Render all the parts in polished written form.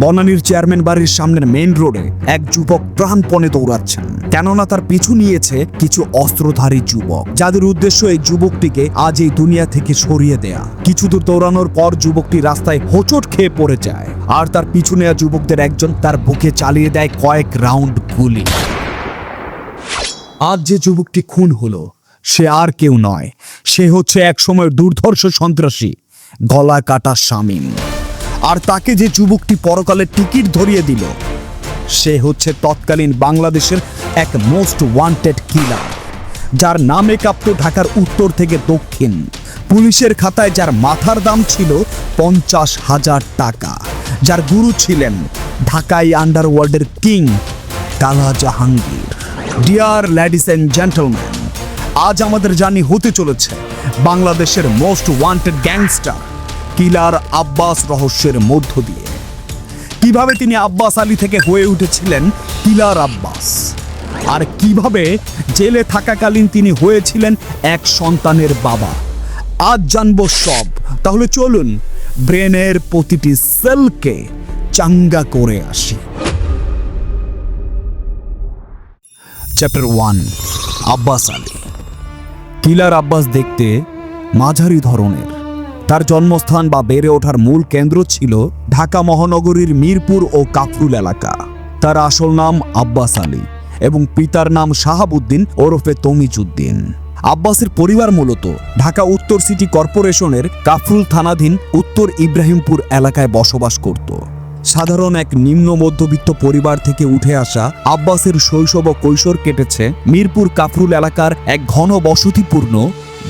বনানীর chairman বাড়ির সামনের main রোডে এক যুবক প্রাণপণে দৌড়াচ্ছেন, কেননা তার পিছু নিয়েছে কিছু অস্ত্রধারী যুবক, যাদের উদ্দেশ্য এই যুবকটিকে আজ এই দুনিয়া থেকে সরিয়ে দেয়া। কিছু দূর দৌড়ানোর পর যুবকটি রাস্তায় হোঁচট খেয়ে পড়ে যায়, আর তার পিছু নেওয়া যুবকদের একজন তার বুকে চালিয়ে দেয় কয়েক রাউন্ড গুলি। আজ যে যুবকটি খুন হলো সে আর কেউ নয়, সে হচ্ছে এক সময়ের দুর্ধর্ষ সন্ত্রাসী গলা কাটা শামীম। আর তাকে যে যুবকটি পরকালের টিকিট ধরিয়ে দিল সে হচ্ছে তৎকালীন বাংলাদেশের এক মোস্ট ওয়ান্টেড কিলার, যার নামে কাঁপত ঢাকার উত্তর থেকে দক্ষিণ। পুলিশের খাতায় যার মাথার দাম ছিল 50,000 টাকা, যার গুরু ছিলেন ঢাকাই আন্ডারওয়ার্ল্ডের king Kala Jahangir. Dear ladies and gentleman, আজ আমাদের জার্নি হতে চলেছে বাংলাদেশের most wanted gangster killer Abbas রহস্যের মধ্য দিয়ে। কিভাবে তিনি আব্বাস আলী থেকে হয়ে উঠেছিলেন কিলার আব্বাস, আর কিভাবে জেলে থাকাকালীন তিনি হয়েছিলেন এক সন্তানের বাবা। আজ জানবো সব। তাহলে চলুন ব্রেনের প্রতিটি সেলকে চাঙ্গা করে আসি। চ্যাপ্টার 1, আব্বাস আলী। কিলার আব্বাস দেখতে মাঝারি ধরনের। তার জন্মস্থান বা বেড়ে ওঠার মূল কেন্দ্র ছিল ঢাকা মহানগরীর মিরপুর ও কাফরুল এলাকা। তার আসল নাম আব্বাস আলী এবং পিতার নাম শাহাবুদ্দিন ওরফে তমিজউদ্দিন। আব্বাসের পরিবার মূলত ঢাকা উত্তর সিটি কর্পোরেশনের কাফরুল থানাধীন উত্তর ইব্রাহিমপুর এলাকায় বসবাস করত। সাধারণ এক নিম্ন মধ্যবিত্ত পরিবার থেকে উঠে আসা আব্বাসের শৈশব ও কৈশোর কেটেছে মিরপুর কাফরুল এলাকার এক ঘন বসতিপূর্ণ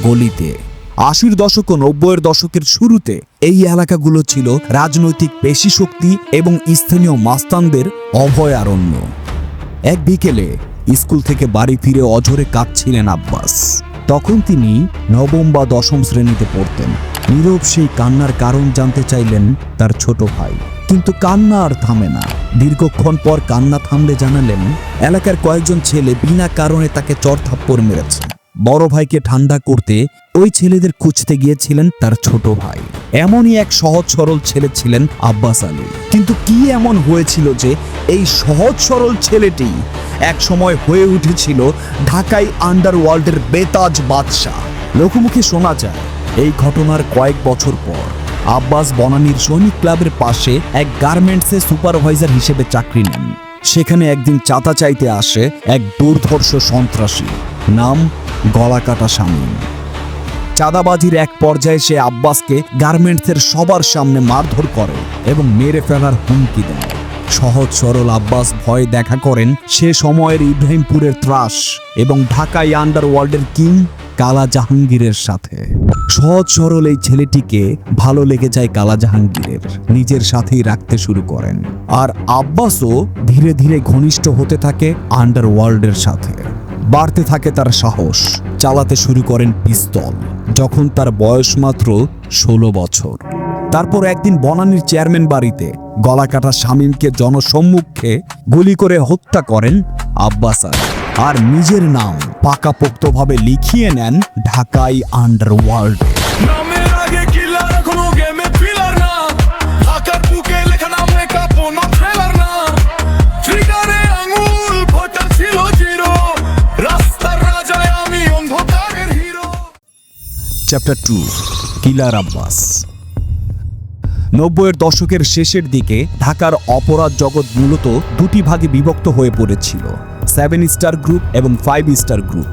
গলিতে। 80-র দশক ও 90-এর দশকের শুরুতে এই এলাকাগুলো ছিল রাজনৈতিক পেশিশক্তি এবং স্থানীয় মাস্তানদের অভয়ারণ্য। এক বিকেলে স্কুল থেকে বাড়ি ফিরে অঝরে কাঁদছিলেন আব্বাস। তখন তিনি নবম বা দশম শ্রেণীতে পড়তেন। নীরব সেই কান্নার কারণ জানতে চাইলেন তার ছোট ভাই, কিন্তু কান্না আর থামে না। দীর্ঘক্ষণ পর কান্না থামলে জানালেন এলাকার কয়েকজন ছেলে বিনা কারণে তাকে চড়থাপ্পড় মেরেছে। বড় ভাইকে ঠান্ডা করতে ওই ছেলেদের খুঁজতে গিয়েছিলেন তার ছোট ভাই। এমনই এক সহজ সরল ছেলে ছিলেন আব্বাস আলী। কিন্তু কি এমন হয়েছিল যে এই সহজ সরল ছেলেটি এক সময় হয়ে উঠেছিল ঢাকাই আন্ডারওয়ার্ল্ডের বেতাজ বাদশাহ। লোকমুখে শোনা যায় এই ঘটনার কয়েক বছর পর আব্বাস বনানীর সৈনিক ক্লাবের পাশে এক গার্মেন্টসে সুপারভাইজার হিসেবে চাকরি নেন। সেখানে একদিন চাঁদা চাইতে আসে এক দুর্ধর্ষ সন্ত্রাসী, নাম গলাকাটা শামীম। চাঁদাবাজির এক পর্যায়ে সে আব্বাসকে গার্মেন্টসের সবার সামনে মারধর করে এবং মেরে ফেলার হুমকি দেয়। সহজ সরল আব্বাস ভয় দেখা করেন সে সময়ের ইব্রাহিমপুরের ত্রাস এবং ঢাকাই আন্ডারওয়ার্ল্ডের কিং কালা জাহাঙ্গীরের সাথে। সহজ সরল এই ছেলেটিকে ভালো লেগে যায় কালা জাহাঙ্গীরের, নিজের সাথেই রাখতে শুরু করেন। আর আব্বাসও ধীরে ধীরে ঘনিষ্ঠ হতে থাকে আন্ডারওয়ার্ল্ডের সাথে। বাড়তে থাকে তার সাহস, চালাতে শুরু করেন পিস্তল যখন তার বয়স মাত্র 16 বছর। তারপর একদিন বনানীর চেয়ারম্যান বাড়িতে গলাকাটা শামীমকে জনসম্মুখে গুলি করে হত্যা করেন আব্বাস আলী, আর নিজের নাম পাকাপোক্তভাবে লিখিয়ে নেন ঢাকাই আন্ডারওয়ার্ল্ড। চ্যাপ্টার 2, কিলার আব্বাস। 90-এর দশকের শেষের দিকে ঢাকার অপরাধ জগৎ মূলত দুটি ভাগে বিভক্ত হয়ে পড়েছিল, 7 স্টার গ্রুপ এবং 5 স্টার গ্রুপ।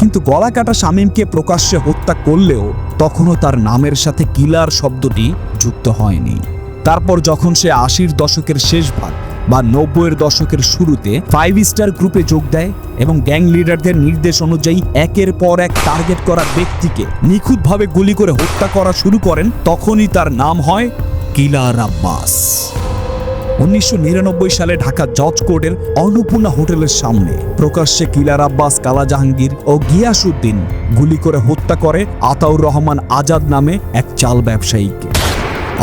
কিন্তু গলাকাটা শামীমকে প্রকাশ্যে হত্যা করলেও তখনও তার নামের সাথে কিলার শব্দটি যুক্ত হয়নি। তারপর যখন সে 80-র দশকের শেষ ভাগ বা 90-এর দশকের শুরুতে 5 স্টার গ্রুপে যোগ দেয় এবং গ্যাং লিডারদের নির্দেশ অনুযায়ী একের পর এক টার্গেট করা ব্যক্তিকে নিখুঁতভাবে গুলি করে হত্যা করা শুরু করেন, তখনই তার নাম হয় কিলার আব্বাস। 1999 সালে ঢাকা জজ কোর্টের অন্নপূর্ণা হোটেলের সামনে প্রকাশ্যে কিলার আব্বাস কালা জাহাঙ্গীর ও গিয়াসউদ্দিন গুলি করে হত্যা করে আতাউর রহমান আজাদ নামে এক চাল ব্যবসায়ীকে।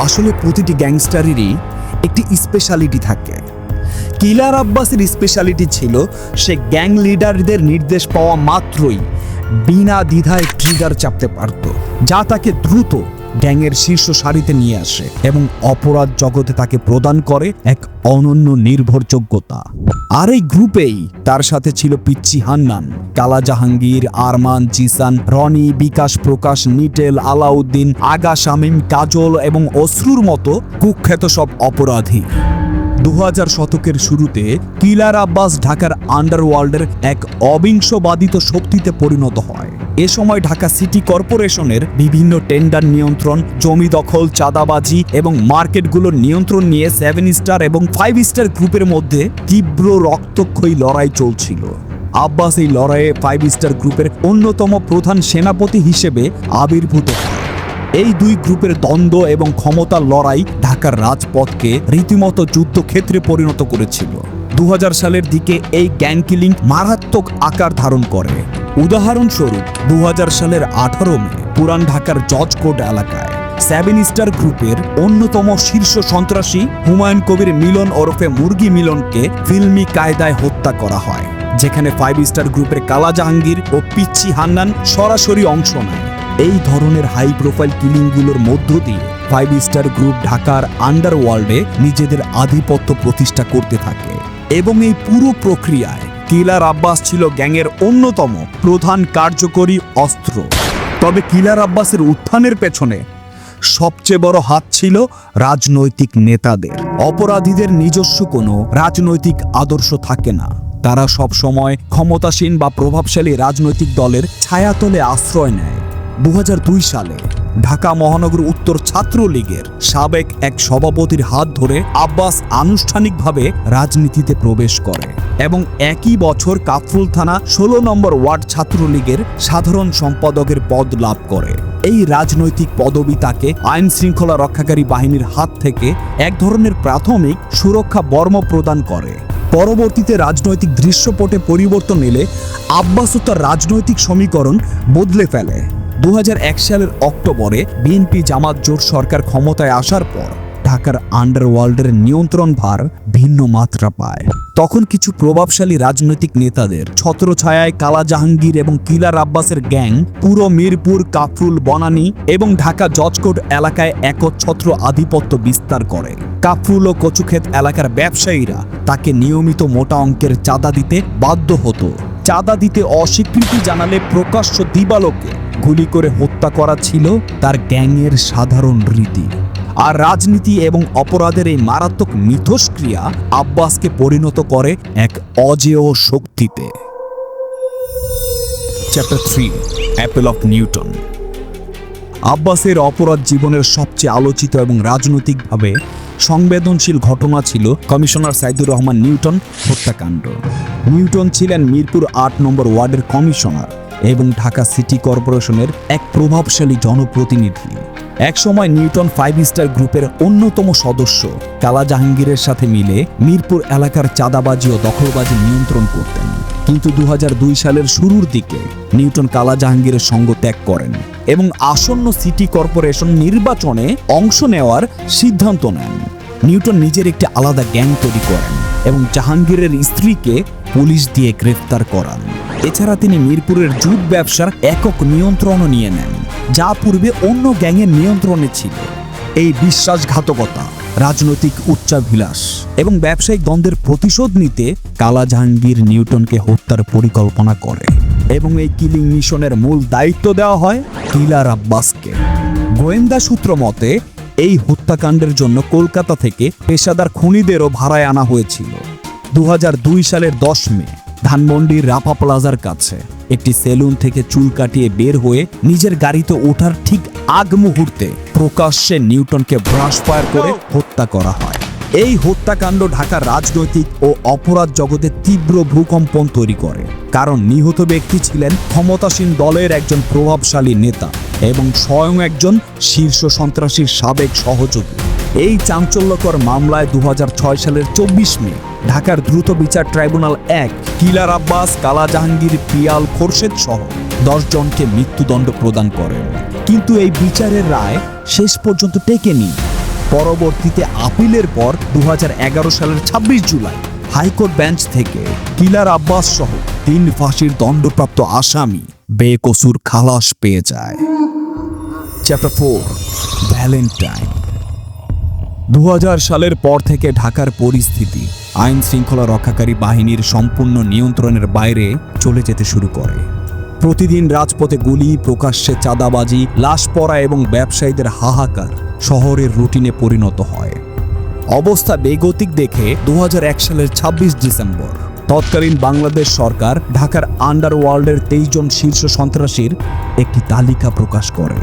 আসলে প্রতিটি গ্যাংস্টারেরই একটি স্পেশালিটি থাকে। কিলার আব্বাসের স্পেশালিটি ছিল সে গ্যাং লিডারদের নির্দেশ পাওয়া মাত্রই বিনা দ্বিধায় ট্রিগার চাপতে পারত, যা তাকে দ্রুত গ্যাংয়ের শীর্ষ সারিতে নিয়ে আসে এবং অপরাধ জগতে তাকে প্রদান করে এক অনন্য নির্ভরযোগ্যতা। আর এই গ্রুপেই তার সাথে ছিল পিচ্চি হান্নান, কালা জাহাঙ্গীর, আরমান, জিসান, রনি, বিকাশ, প্রকাশ, নিটেল, আলাউদ্দিন, আগা, শামীম, কাজল এবং অশ্রুর মতো কুখ্যাত সব অপরাধী। 2000 শতকের শুরুতে কিলার আব্বাস ঢাকার আন্ডারওয়ার্ল্ডের এক অবিংশবাদিত শক্তিতে পরিণত হয়। এ সময় ঢাকা সিটি কর্পোরেশনের বিভিন্ন টেন্ডার নিয়ন্ত্রণ, জমি দখল, চাঁদাবাজি এবং মার্কেটগুলোর নিয়ন্ত্রণ নিয়ে 7 স্টার এবং 5 স্টার গ্রুপের মধ্যে তীব্র রক্তক্ষয়ী লড়াই চলছিল। আব্বাস এই লড়াইয়ে 5 স্টার গ্রুপের অন্যতম প্রধান সেনাপতি হিসেবে আবির্ভূত হয়। এই দুই গ্রুপের দ্বন্দ্ব এবং ক্ষমতার লড়াই ঢাকার রাজপথকে রীতিমতো যুদ্ধক্ষেত্রে পরিণত করেছিল। 2000 সালের দিকে এই গ্যাং কিলিং মারাত্মক আকার ধারণ করে। উদাহরণস্বরূপ 2000 সালের 18 মে পুরান ঢাকার জজ কোর্ট এলাকায় 7 স্টার গ্রুপের অন্যতম শীর্ষ সন্ত্রাসী হুমায়ুন কবির মিলন ওরফে মুরগি মিলনকে ফিল্মি কায়দায় হত্যা করা হয়, যেখানে 5 স্টার গ্রুপের কালা জাহাঙ্গীর ও পিচ্চি হান্নান সরাসরি অংশ নেয়। এই ধরনের হাই প্রোফাইল কিলিংগুলোর মধ্য দিয়ে 5 স্টার গ্রুপ ঢাকার আন্ডারওয়ার্ল্ডে নিজেদের আধিপত্য প্রতিষ্ঠা করতে থাকে এবং এই পুরো প্রক্রিয়ায় কিলার আব্বাস ছিল গ্যাংয়ের অন্যতম প্রধান কার্যকরী অস্ত্র। তবে কিলার আব্বাসের উত্থানের পেছনে সবচেয়ে বড় হাত ছিল রাজনৈতিক নেতাদের। অপরাধীদের নিজস্ব কোনো রাজনৈতিক আদর্শ থাকে না। তারা সব সময় ক্ষমতাসীন বা প্রভাবশালী রাজনৈতিক দলের ছায়াতলে আশ্রয় নেয়। 2002 সালে ঢাকা মহানগর উত্তর ছাত্রলীগের সাবেক এক সভাপতির হাত ধরে আব্বাস আনুষ্ঠানিকভাবে রাজনীতিতে প্রবেশ করে এবং একই বছর কাফরুল থানা 16 নম্বর ওয়ার্ড ছাত্রলীগের সাধারণ সম্পাদকের পদ লাভ করে। এই রাজনৈতিক পদবি তাকে আইন শৃঙ্খলা রক্ষাকারী বাহিনীর হাত থেকে এক ধরনের প্রাথমিক সুরক্ষা বর্ম প্রদান করে। পরবর্তীতে রাজনৈতিক দৃশ্যপটে পরিবর্তন এলে আব্বাস ও তার রাজনৈতিক সমীকরণ বদলে ফেলে। 2001 সালের অক্টোবরে বিএনপি জামাত জোট সরকার ক্ষমতায় আসার পর ঢাকার আন্ডারওয়ার্ল্ডের নিয়ন্ত্রণ ভার ভিন্ন মাত্রা পায়। তখন কিছু প্রভাবশালী রাজনৈতিক নেতাদের ছত্রছায়ায় কালা জাহাঙ্গীর এবং কিলার আব্বাসের গ্যাং পুরো মিরপুর, কাফরুল, বনানী এবং ঢাকা জজকোর্ট এলাকায় একচ্ছত্র আধিপত্য বিস্তার করে। কাফরুল ও কচুক্ষেত এলাকার ব্যবসায়ীরা তাকে নিয়মিত মোটা অঙ্কের চাঁদা দিতে বাধ্য হতো। চাঁদা দিতে অস্বীকৃতি জানালে প্রকাশ্য দিবালোকে গুলি করে হত্যা করা ছিল তার গ্যাংয়ের সাধারণ রীতি। আর রাজনীতি এবং অপরাধের এই মারাত্মক মিথস্ক্রিয়া আব্বাসকে পরিণত করে এক অজেয় শক্তিতে। Chapter 3, Apple of Newton. আব্বাসের অপরাধ জীবনের সবচেয়ে আলোচিত এবং রাজনৈতিকভাবে সংবেদনশীল ঘটনা ছিল কমিশনার সাইদুর রহমান নিউটন হত্যাকাণ্ড। নিউটন ছিলেন মিরপুর 8 নম্বর ওয়ার্ডের কমিশনার এবং ঢাকা সিটি কর্পোরেশনের এক প্রভাবশালী জনপ্রতিনিধি। একসময় নিউটন 5 স্টার গ্রুপের অন্যতম সদস্য কালা জাহাঙ্গীরের সাথে মিলে মিরপুর এলাকার চাঁদাবাজি ও দখলবাজি নিয়ন্ত্রণ করতেন। কিন্তু 2002 সালের শুরুর দিকে নিউটন কালা জাহাঙ্গীরের সঙ্গ ত্যাগ করেন এবং আসন্ন সিটি কর্পোরেশন নির্বাচনে অংশ নেওয়ার সিদ্ধান্ত নেন। নিউটন নিজের একটি আলাদা গ্যাং তৈরি করেন এবং জাহাঙ্গীরের স্ত্রীকে পুলিশ দিয়ে গ্রেফতার করান। এছাড়া তিনি মিরপুরের জুট ব্যবসার একক নিয়ন্ত্রণও নিয়ে নেন, যা পূর্বে অন্য গ্যাংয়ের নিয়ন্ত্রণে ছিল। এই বিশ্বাসঘাতকতা, রাজনৈতিক উচ্চাভিলাষ এবং ব্যবসায়িক দ্বন্দ্বের প্রতিশোধ নিতে কালা জাহাঙ্গীর নিউটনকে হত্যার পরিকল্পনা করে এবং এই কিলিং মিশনের মূল দায়িত্ব দেওয়া হয় কিলার আব্বাসকে। গোয়েন্দা সূত্র মতে এই হত্যাকাণ্ডের জন্য কলকাতা থেকে পেশাদার খুনিদেরও ভাড়ায় আনা হয়েছিল। 2002 সালের 10 মে ধানমন্ডির রাফা প্লাজার কাছে একটি সেলুন থেকে চুল কাটিয়ে বের হয়ে নিজের গাড়িতে ওঠার ঠিক আগ মুহূর্তে প্রকাশ্যে নিউটনকে ব্রাশ ফায়ার করে হত্যা করা হয়। এই হত্যাকাণ্ড ঢাকার রাজনৈতিক ও অপরাধ জগতে তীব্র ভূকম্পন তৈরি করে, কারণ নিহত ব্যক্তি ছিলেন ক্ষমতাসীন দলের একজন প্রভাবশালী নেতা এবং স্বয়ং একজন শীর্ষ সন্ত্রাসীর সাবেক সহযোগী। এই চাঞ্চল্যকর মামলায় 2006 সালের 24 মে ঢাকার দ্রুত বিচার ট্রাইব্যুনাল 1 কিলার আব্বাস, কালা জাহাঙ্গীর, পিয়াল, খোরশেদ সহ 10 জনকে মৃত্যুদণ্ড প্রদান করেন। কিন্তু এই বিচারের রায় শেষ পর্যন্ত টেকেনি। পরবর্তীতে আপিলের পর 2011 সালের 26 জুলাই হাইকোর্ট বেঞ্চ থেকে কিলার আব্বাস সহ 3 ফাঁসির দণ্ডপ্রাপ্ত আসামি বেকসুর খালাস পেয়ে যায়। Chapter 4 Valentine. 2000 সালের পর থেকে ঢাকার পরিস্থিতি আইন শৃঙ্খলা রক্ষাকারী বাহিনীর সম্পূর্ণ নিয়ন্ত্রণের বাইরে চলে যেতে শুরু করে। প্রতিদিন রাজপথে গুলি, প্রকাশ্যে চাঁদাবাজি, লাশ পড়া এবং ব্যবসায়ীদের হাহাকার শহরের রুটিনে পরিণত হয়। অবস্থা বেগতিক দেখে 2001 সালের 26 ডিসেম্বর তৎকালীন বাংলাদেশ সরকার ঢাকার আন্ডারওয়ার্ল্ডের 23 জন শীর্ষ সন্ত্রাসীর একটি তালিকা প্রকাশ করে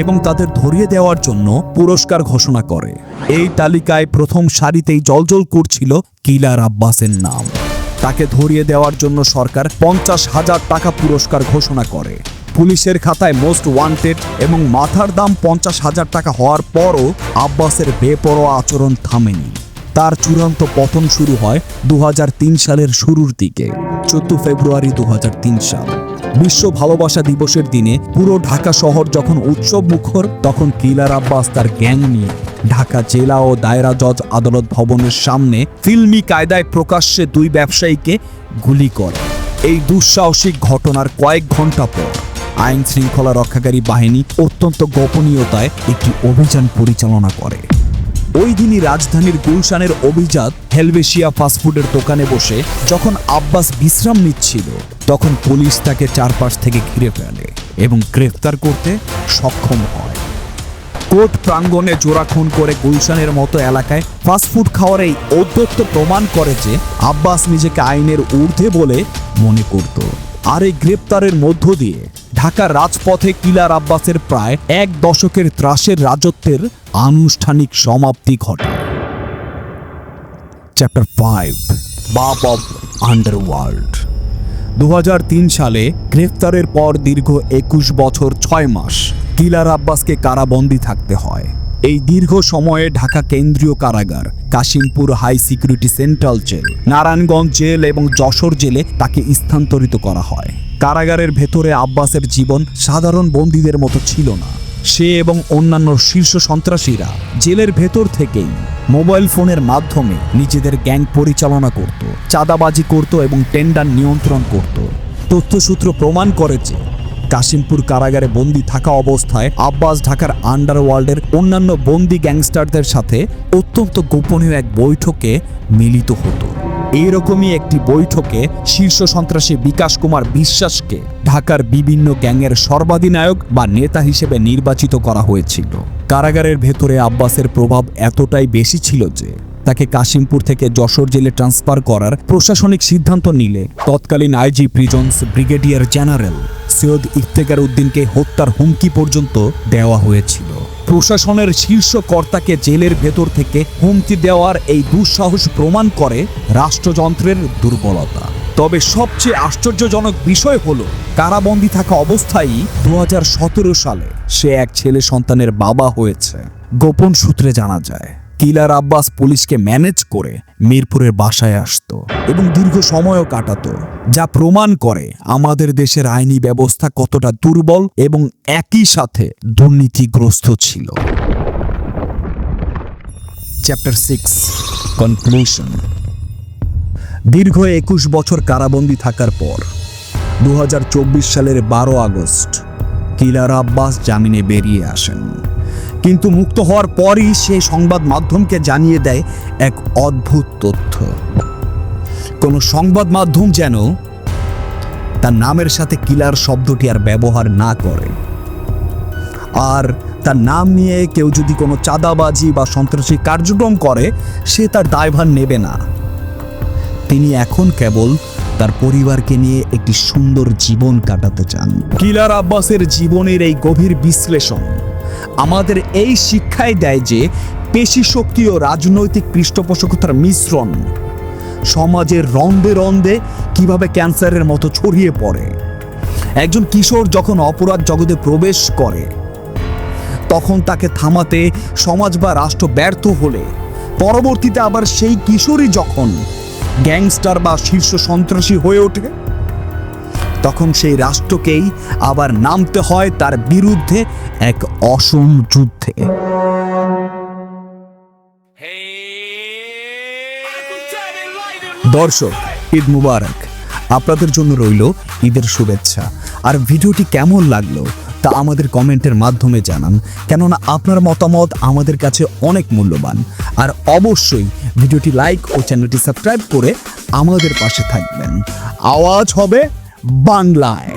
এবং তাদের ধরিয়ে দেওয়ার জন্য পুরস্কার ঘোষণা করে। এই তালিকায় প্রথম সারিতেই জ্বলজ্বল করছিল কিলার আব্বাসের নাম। তাকে ধরিয়ে দেওয়ার জন্য সরকার 50,000 টাকা পুরস্কার ঘোষণা করে। পুলিশের খাতায় মোস্ট ওয়ান্টেড এবং মাথার দাম 50,000 টাকা হওয়ার পরও আব্বাসের বেপরোয়া আচরণ থামেনি। তার চূড়ান্ত পতন শুরু হয় 2003 সালের শুরুর দিকে। 14 ফেব্রুয়ারি 2003 সাল বিশ্ব ভালোবাসা দিবসের দিনে পুরো ঢাকা শহর যখন উৎসব মুখর, তখন কিলার আব্বাস তার গ্যাং নিয়ে ঢাকা জেলা ও দায়রা জজ আদালত ভবনের সামনে ফিল্মি কায়দায় প্রকাশ্যে 2 ব্যবসায়ীকে গুলি করে। এই দুঃসাহসিক ঘটনার কয়েক ঘন্টা পর আইন শৃঙ্খলা রক্ষাকারী বাহিনী অত্যন্ত গোপনীয়তায় একটি অভিযান পরিচালনা করে। ওই দিনই রাজধানীর গুলশানের অভিজাত হেলভেশিয়া ফাস্টফুডের দোকানে বসে যখন আব্বাস বিশ্রাম নিচ্ছিল, তখন পুলিশ তাকে চারপাশ থেকে ঘিরে ফেলে এবং গ্রেফতার করতে সক্ষম হয়। কোর্ট প্রাঙ্গণে জোড়াখুন করে গুলশানের মতো এলাকায় ফাস্টফুড খাওয়ার এই ঔদ্ধত্য প্রমাণ করে যে আব্বাস নিজেকে আইনের ঊর্ধ্বে বলে মনে করত। আর এই গ্রেপ্তারের মধ্য দিয়ে ঢাকার রাজপথে কিলার আব্বাসের প্রায় 1 দশকের ত্রাসের রাজত্বের আনুষ্ঠানিক সমাপ্তি ঘটে। চ্যাপ্টার 5 বাপ অব আন্ডারওয়ার্ল্ড। 2003 সালে গ্রেফতারের পর দীর্ঘ 21 বছর 6 মাস কিলার আব্বাসকে কারাবন্দী থাকতে হয়। এই দীর্ঘ সময়ে ঢাকা কেন্দ্রীয় কারাগার, Kashimpur high security central jail, Narayanganj jail এবং যশোর জেলে তাকে স্থানান্তরিত করা হয়। কারাগারের ভেতরে আব্বাসের জীবন সাধারণ বন্দীদের মতো ছিল না। সে এবং অন্যান্য শীর্ষ সন্ত্রাসীরা জেলের ভেতর থেকেই মোবাইল ফোনের মাধ্যমে নিজেদের গ্যাং পরিচালনা করত, চাঁদাবাজি করত এবং টেন্ডার নিয়ন্ত্রণ করত। তথ্যসূত্র প্রমাণ করে যে কাশিমপুর কারাগারে বন্দী থাকা অবস্থায় আব্বাস ঢাকার আন্ডারওয়ার্ল্ডের অন্যান্য বন্দী গ্যাংস্টারদের সাথে অত্যন্ত গোপনীয় এক বৈঠকে মিলিত হতো। এইরকমই একটি বৈঠকে শীর্ষ সন্ত্রাসী বিকাশ কুমার বিশ্বাসকে ঢাকার বিভিন্ন গ্যাংয়ের সর্বাধিনায়ক বা নেতা হিসেবে নির্বাচিত করা হয়েছিল। কারাগারের ভেতরে আব্বাসের প্রভাব এতটাই বেশি ছিল যে তাকে কাশিমপুর থেকে যশোর জেলে ট্রান্সফার করার প্রশাসনিক সিদ্ধান্ত নিলে তৎকালীন IG prisons brigadier general Syed Iftekhar উদ্দিনকে হত্যার হুমকি পর্যন্ত দেওয়া হয়েছিল। প্রশাসনের শীর্ষ কর্তাকে জেলের ভেতর থেকে হুমকি দেওয়ার এই দুঃসাহস প্রমাণ করে রাষ্ট্রযন্ত্রের দুর্বলতা। তবে সবচেয়ে আশ্চর্যজনক বিষয় হলো কারাবন্দী থাকা অবস্থায় 2017 সালে সে এক ছেলে সন্তানের বাবা হয়েছে। গোপন সূত্রে জানা যায় কিলার আব্বাস পুলিশকে ম্যানেজ করে মিরপুরের বাসায় আসতো এবং দীর্ঘ সময়ও কাটাতো, যা প্রমাণ করে আমাদের দেশের আইনি ব্যবস্থা কতটা দুর্বল এবং একই সাথে দুর্নীতিগ্রস্ত ছিল। Chapter 6 conclusion. দীর্ঘ 21 বছর কারাবন্দী থাকার পর 2024 সালের 12 আগস্ট কিলার আব্বাস জামিনে বেরিয়ে আসেন। কিন্তু মুক্ত হওয়ার পরই সে সংবাদ মাধ্যমকে জানিয়ে দেয় এক অদ্ভুত তথ্য। কোনো সংবাদ মাধ্যম যেন তার নামের সাথে কিলার শব্দটি আর ব্যবহার না করে, আর তার নাম নিয়ে কেউ যদি কোনো চাঁদাবাজি বা সন্ত্রাসী কার্যক্রম করে সে তার দায়ভার নেবে না। তিনি এখন কেবল তার পরিবারকে নিয়ে একটি সুন্দর জীবন কাটাতে চান। কিলার আব্বাসের জীবনের এই গভীর বিশ্লেষণ আমাদের এই শিক্ষাই দেয় যে পেশি শক্তি ও রাজনৈতিক পৃষ্ঠপোষকতার মিশ্রণ সমাজের রন্ধে রন্ধে কিভাবে ক্যান্সারের মতো ছড়িয়ে পড়ে। একজন কিশোর যখন অপরাধ জগতে প্রবেশ করে তখন তাকে থামাতে সমাজ বা রাষ্ট্র ব্যর্থ হলে পরবর্তীতে আবার সেই কিশোরই যখন গ্যাংস্টার বা শীর্ষ সন্ত্রাসী হয়ে ওঠে তখন সেই রাষ্ট্রকেই আবার নামতে হয় তার বিরুদ্ধে এক অসম যুদ্ধে। দর্শক, ঈদ মুবারক। আপনাদের জন্য রইল ঈদের শুভেচ্ছা। আর ভিডিওটি কেমন লাগলো তা আমাদের কমেন্টের মাধ্যমে জানান, কেননা আপনার মতামত আমাদের কাছে অনেক মূল্যবান। আর অবশ্যই ভিডিওটি লাইক ও চ্যানেলটি সাবস্ক্রাইব করে আমাদের পাশে থাকবেন। আওয়াজ হবে বাংলায়।